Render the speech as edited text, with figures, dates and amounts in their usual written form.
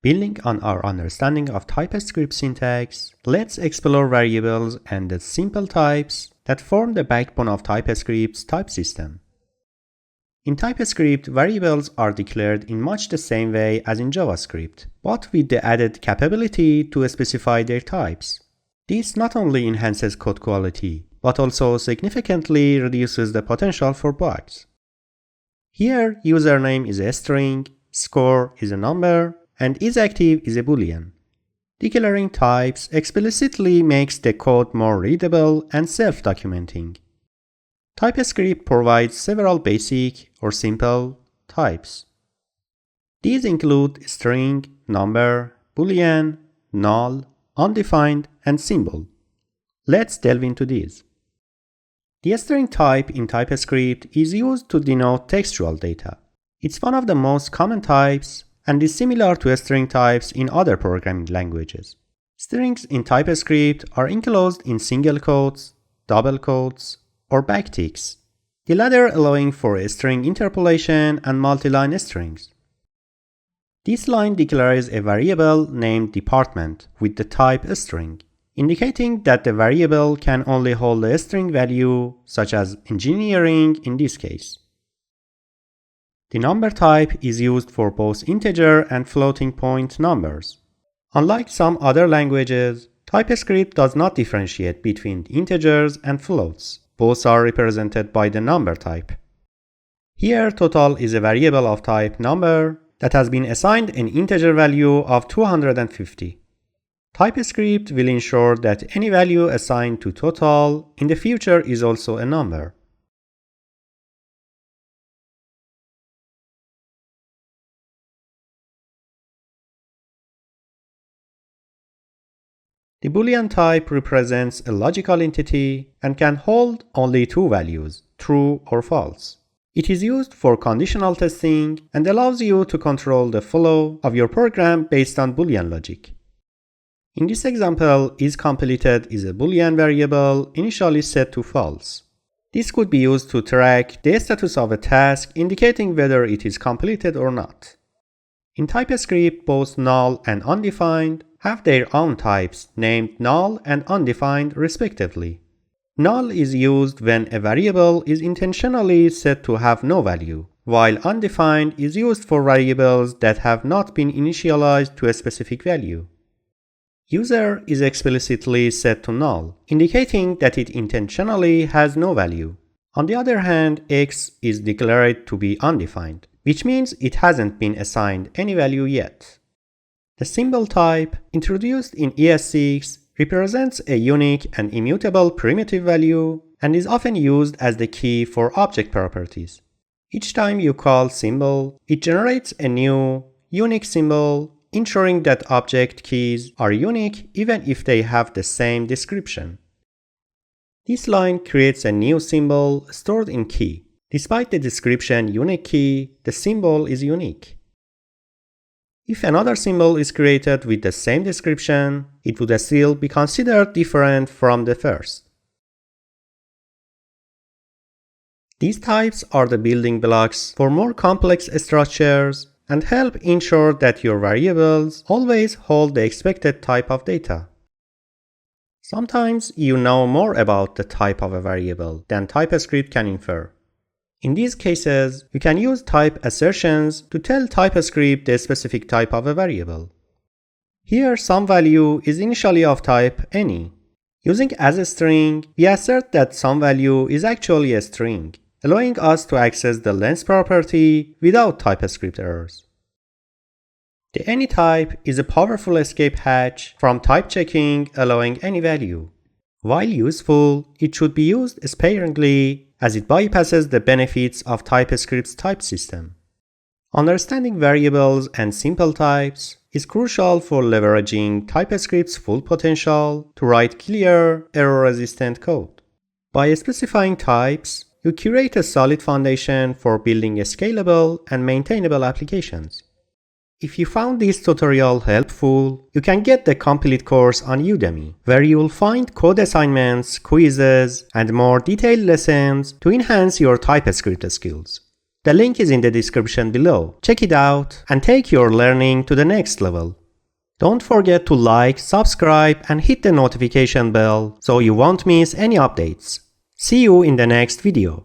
Building on our understanding of TypeScript syntax, let's explore variables and the simple types that form the backbone of TypeScript's type system. In TypeScript, variables are declared in much the same way as in JavaScript, but with the added capability to specify their types. This not only enhances code quality, but also significantly reduces the potential for bugs. Here, username is a string, score is a number, and isActive is a Boolean. Declaring types explicitly makes the code more readable and self-documenting. TypeScript provides several basic or simple types. These include string, number, Boolean, null, undefined, and symbol. Let's delve into these. The string type in TypeScript is used to denote textual data. It's one of the most common types and is similar to string types in other programming languages. Strings in TypeScript are enclosed in single quotes, double quotes, or backticks, the latter allowing for string interpolation and multi-line strings. This line declares a variable named department with the type string, indicating that the variable can only hold a string value, such as engineering in this case. The number type is used for both integer and floating point numbers. Unlike some other languages, TypeScript does not differentiate between integers and floats. Both are represented by the number type. Here, total is a variable of type number that has been assigned an integer value of 250. TypeScript will ensure that any value assigned to total in the future is also a number. The Boolean type represents a logical entity and can hold only two values, true or false. It is used for conditional testing and allows you to control the flow of your program based on Boolean logic. In this example, isCompleted is a Boolean variable initially set to false. This could be used to track the status of a task, indicating whether it is completed or not. In TypeScript, both null and undefined have their own types named null and undefined respectively. Null is used when a variable is intentionally set to have no value, while undefined is used for variables that have not been initialized to a specific value. User is explicitly set to null, indicating that it intentionally has no value. On the other hand, X is declared to be undefined, which means it hasn't been assigned any value yet. The symbol type, introduced in ES6, represents a unique and immutable primitive value and is often used as the key for object properties. Each time you call symbol, it generates a new, unique symbol, ensuring that object keys are unique even if they have the same description. This line creates a new symbol stored in key. Despite the description unique key, the symbol is unique. If another symbol is created with the same description, it would still be considered different from the first. These types are the building blocks for more complex structures and help ensure that your variables always hold the expected type of data. Sometimes you know more about the type of a variable than TypeScript can infer. In these cases, you can use type assertions to tell TypeScript the specific type of a variable. Here, some value is initially of type any. Using as a string, we assert that some value is actually a string, allowing us to access the length property without TypeScript errors. The any type is a powerful escape hatch from type checking, allowing any value. While useful, it should be used sparingly as it bypasses the benefits of TypeScript's type system. Understanding variables and simple types is crucial for leveraging TypeScript's full potential to write clear, error-resistant code. By specifying types, you create a solid foundation for building scalable and maintainable applications. If you found this tutorial helpful, you can get the complete course on Udemy, where you will find code assignments, quizzes, and more detailed lessons to enhance your TypeScript skills. The link is in the description below. Check it out and take your learning to the next level. Don't forget to like, subscribe, and hit the notification bell so you won't miss any updates. See you in the next video.